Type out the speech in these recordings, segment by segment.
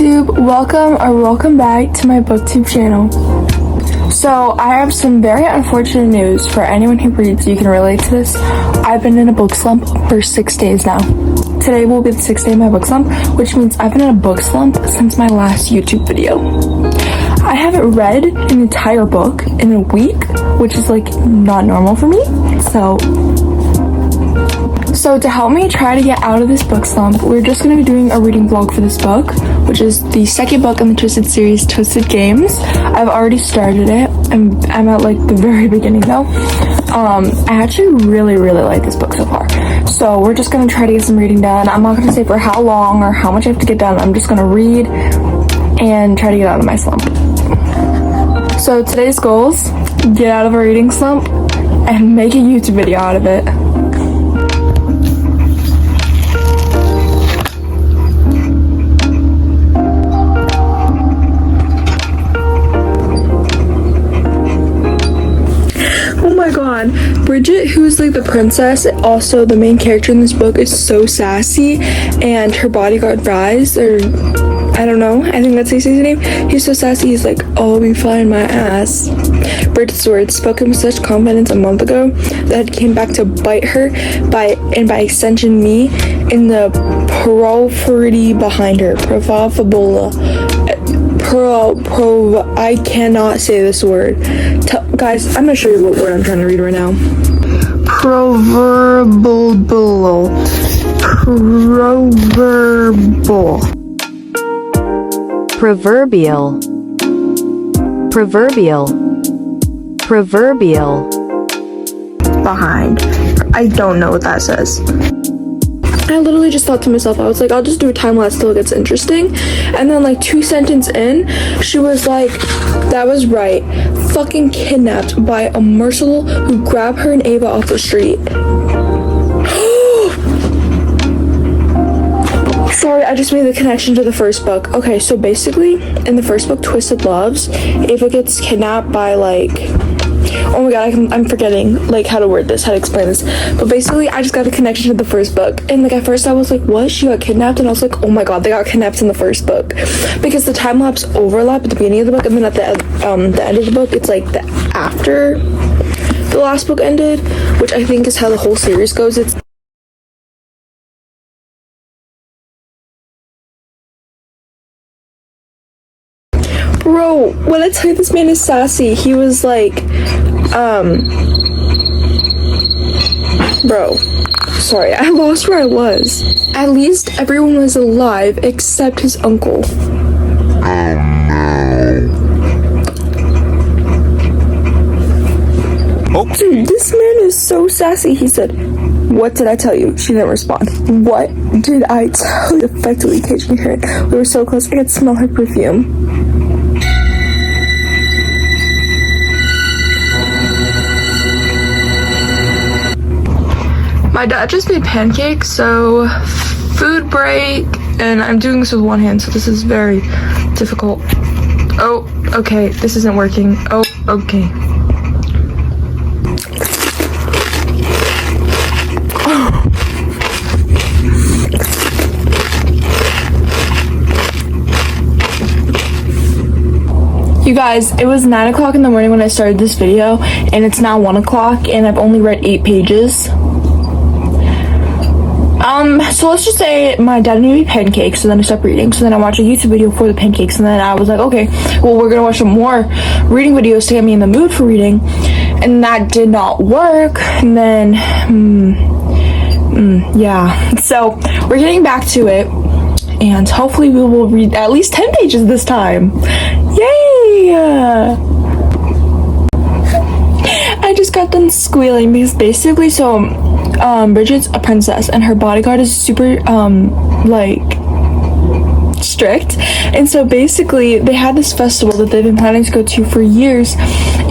YouTube, welcome back to my booktube channel. So I have some very unfortunate news for anyone who reads. You can relate to this. I've been in a book slump for 6 days now. Today will be the 6th day of my book slump, which means I've been in a book slump since my last YouTube video. I haven't read an entire book in a week, which is like not normal for me. So to help me try to get out of this book slump, we're just going to be doing a reading vlog for this book, which is the second book in the Twisted series, Twisted Games. I've already started it, and I'm at like the very beginning though. I actually really like this book so far. So we're just going to try to get some reading done. I'm not going to say for how long or how much I have to get done. I'm just going to read and try to get out of my slump. So today's goals: get out of a reading slump and make a YouTube video out of it. Oh my god, Bridget, who's like the princess, also the main character in this book, is so sassy, and her bodyguard Rise, or I don't know, I think that's how you say his name. He's so sassy, he's like, "Oh, I'll be flying my ass." Bridget's words, spoken with such confidence a month ago, that it came back to bite her, by extension me, in the periphery behind her. I cannot say this word. Guys, I'm gonna show you what word I'm trying to read right now. Proverbial. Behind. I don't know what that says. I literally just thought to myself, I was like, I'll just do a time lapse till it gets interesting. And then like 2 sentences in, she was like, "That was right. Fucking kidnapped by a Merciful who grabbed her and Ava off the street." Sorry, I just made the connection to the first book. Okay, so basically, in the first book, Twisted Loves, Ava gets kidnapped by like, oh my god, I'm forgetting like how to explain this. But basically, I just got a connection to the first book. And like at first I was like, what? She got kidnapped? And I was like, oh my god, they got kidnapped in the first book. Because the time lapse overlap at the beginning of the book, and then at the end of the book, it's like the after the last book ended, which I think is how the whole series goes. It's bro, when I tell you this man is sassy, he was like, bro, sorry, I lost where I was. At least everyone was alive except his uncle. Oh no. Dude, this man is so sassy. He said, "What did I tell you?" She didn't respond. "What did I tell you?" Effectively caging her. We were so close, I could smell her perfume. My dad just made pancakes, so food break, and I'm doing this with one hand, so this is very difficult. Oh, okay, this isn't working. Oh, okay. You guys, it was 9 o'clock in the morning when I started this video, and it's now 1 o'clock, and I've only read 8 pages. So let's just say my dad made me pancakes, so then I stopped reading. So then I watched a YouTube video for the pancakes, and then I was like, okay, well, we're gonna watch some more reading videos to get me in the mood for reading. And that did not work. And then, yeah. So we're getting back to it, and hopefully we will read at least 10 pages this time. Yay! I just got done squealing because basically, Bridget's a princess and her bodyguard is super like strict, and so basically they had this festival that they've been planning to go to for years,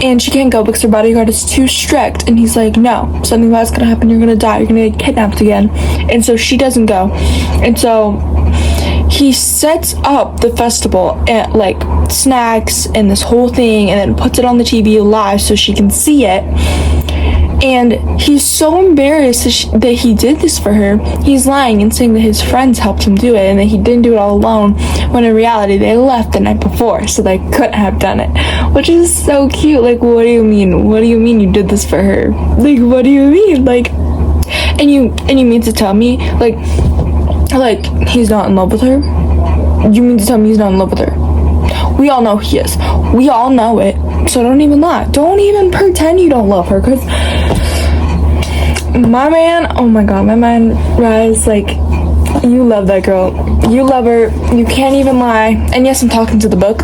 and she can't go because her bodyguard is too strict, and he's like, "No, something bad's gonna happen, you're gonna die, you're gonna get kidnapped again." And so she doesn't go, and so he sets up the festival and like snacks and this whole thing, and then puts it on the TV live so she can see it. And he's so embarrassed that he did this for her. He's lying and saying that his friends helped him do it and that he didn't do it all alone, when in reality they left the night before, so they couldn't have done it. Which is so cute. Like, what do you mean? What do you mean you did this for her? Like, what do you mean? Like, and you mean to tell me, like he's not in love with her? You mean to tell me he's not in love with her? We all know he is. We all know it. So don't even lie. Don't even pretend you don't love her, because my man, oh my god, my man, Rise, like, you love that girl. You love her. You can't even lie. And yes, I'm talking to the book.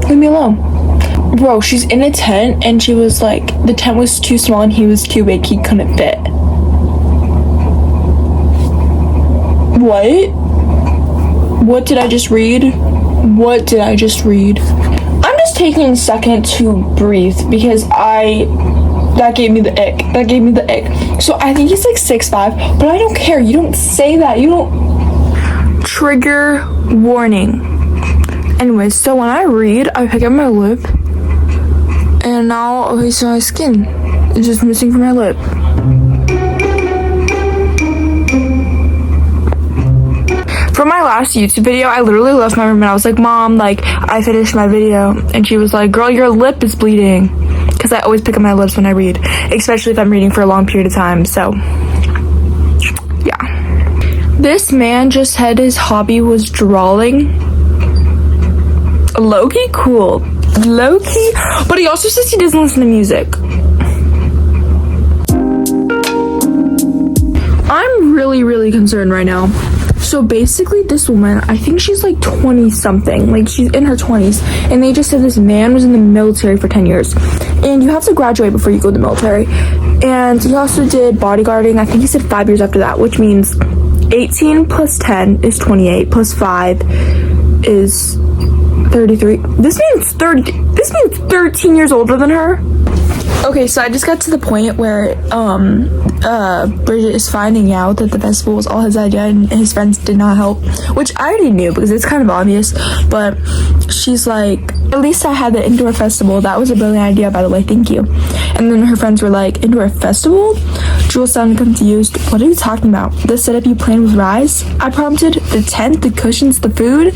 Leave me alone. Bro, she's in a tent, and she was like, the tent was too small and he was too big. He couldn't fit. What? What did I just read? What did I just read? I'm just taking a second to breathe because that gave me the ick. That gave me the ick. So I think he's like 6'5", but I don't care. You don't say that. You don't. Trigger warning. Anyways, so when I read, I pick up my lip, and now, okay, so my skin is just missing from my lip. From my last YouTube video, I literally left my room and I was like, Mom, like, I finished my video. And she was like, girl, your lip is bleeding. Because I always pick up my lips when I read, especially if I'm reading for a long period of time. So, yeah. This man just said his hobby was drawing. Low-key cool. Low-key. But he also says he doesn't listen to music. I'm really, really concerned right now. So basically, this woman, I think she's like 20-something, like she's in her 20s, and they just said this man was in the military for 10 years. And you have to graduate before you go to the military. And he also did bodyguarding, I think he said 5 years after that, which means 18 plus 10 is 28, plus 5 is 33. This means 13 years older than her. Okay, so I just got to the point where Bridget is finding out that the festival was all his idea and his friends did not help, which I already knew because it's kind of obvious, but she's like, at least I had the indoor festival. That was a brilliant idea, by the way, thank you. And then her friends were like, indoor festival? Jules sounded confused. What are you talking about? The setup you planned with Rise? I prompted. The tent, the cushions, the food?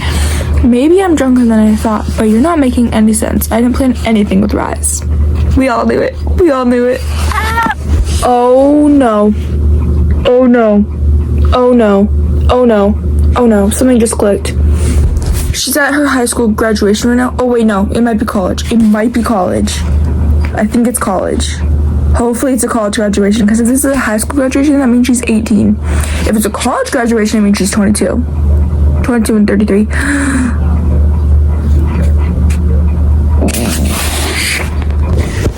Maybe I'm drunker than I thought, but you're not making any sense. I didn't plan anything with Rise. We all knew it. We all knew it. Oh no. Oh no. Oh no. Oh no. Oh no. Something just clicked. She's at her high school graduation right now. Oh wait, no. It might be college. It might be college. I think it's college. Hopefully it's a college graduation, because if this is a high school graduation, that means she's 18. If it's a college graduation, it means she's 22. 22 and 33.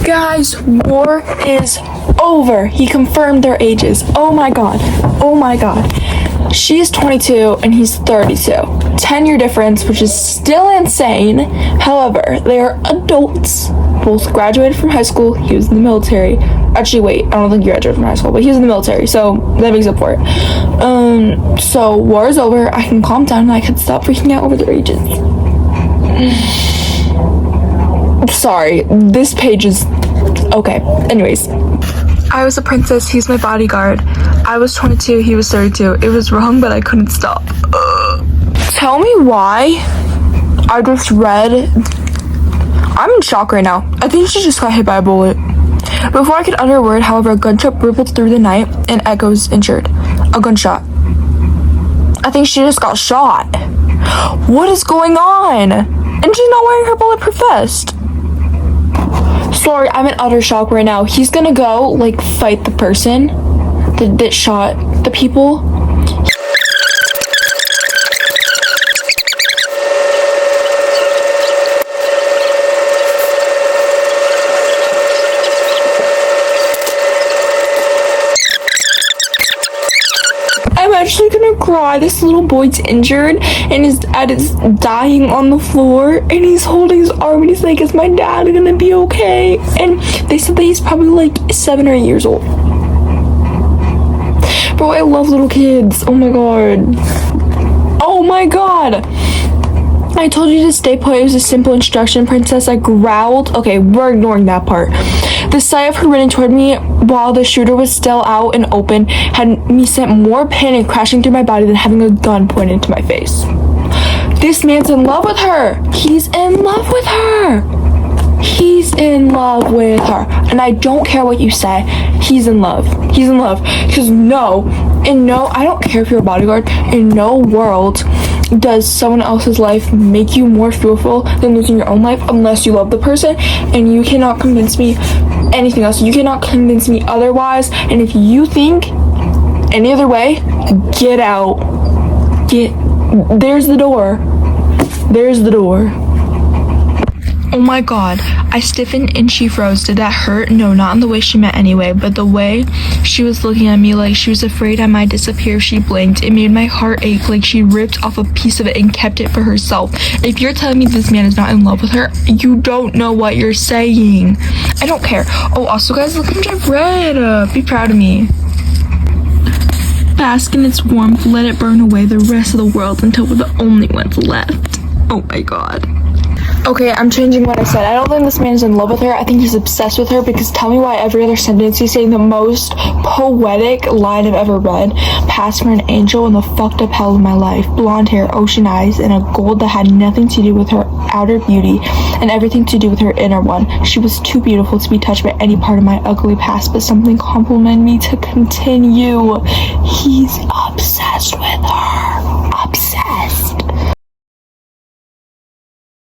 Guys, war is over. He confirmed their ages. Oh my god. Oh my god. She is 22 and he's 32. 10-year difference, which is still insane. However, they are adults. Both graduated from high school. He was in the military. Actually, wait, I don't think he graduated from high school, but he was in the military, so that makes up for it. So war is over. I can calm down and I can stop freaking out over their ages. Sorry, this page is okay. Anyways, I was a princess, he's my bodyguard. I was 22, he was 32. It was wrong, but I couldn't stop. Tell me why I just read. I'm in shock right now. I think she just got hit by a bullet. Before I could utter a word, however, a gunshot rippled through the night and Echo's injured. A gunshot. I think she just got shot. What is going on? And she's not wearing her bulletproof vest. Sorry, I'm in utter shock right now. He's gonna go, like, fight the person that shot the people. I'm actually gonna cry. This little boy's injured and his dad is dying on the floor and he's holding his arm and he's like, is my dad gonna be okay? And they said that he's probably like 7 or 8 years old. Bro, I love little kids. Oh my god. Oh my god. I told you to stay put. It was a simple instruction, princess. I growled. Okay, we're ignoring that part. The sight of her running toward me while the shooter was still out and open had me sent more panic crashing through my body than having a gun pointed to my face. This man's in love with her. He's in love with her. He's in love with her. And I don't care what you say. He's in love. He's in love. Because I don't care if you're a bodyguard. In no world does someone else's life make you more fearful than losing your own life unless you love the person. And you cannot convince me anything else. You cannot convince me otherwise. And if you think any other way, get out. There's the door. There's the door. Oh my god, I stiffened and she froze. Did that hurt? No, not in the way she meant anyway, but the way she was looking at me like she was afraid I might disappear if she blinked. It made my heart ache like she ripped off a piece of it and kept it for herself. If you're telling me this man is not in love with her, you don't know what you're saying. I don't care. Oh, also guys, look how much I've read. Be proud of me. Bask in its warmth, let it burn away the rest of the world until we're the only ones left. Oh my god. Okay, I'm changing what I said. I don't think this man is in love with her. I think he's obsessed with her, because tell me why every other sentence he's saying the most poetic line I've ever read. Passed for an angel in the fucked up hell of my life. Blonde hair, ocean eyes, and a gold that had nothing to do with her outer beauty and everything to do with her inner one. She was too beautiful to be touched by any part of my ugly past, but something complimented me to continue. He's obsessed with her.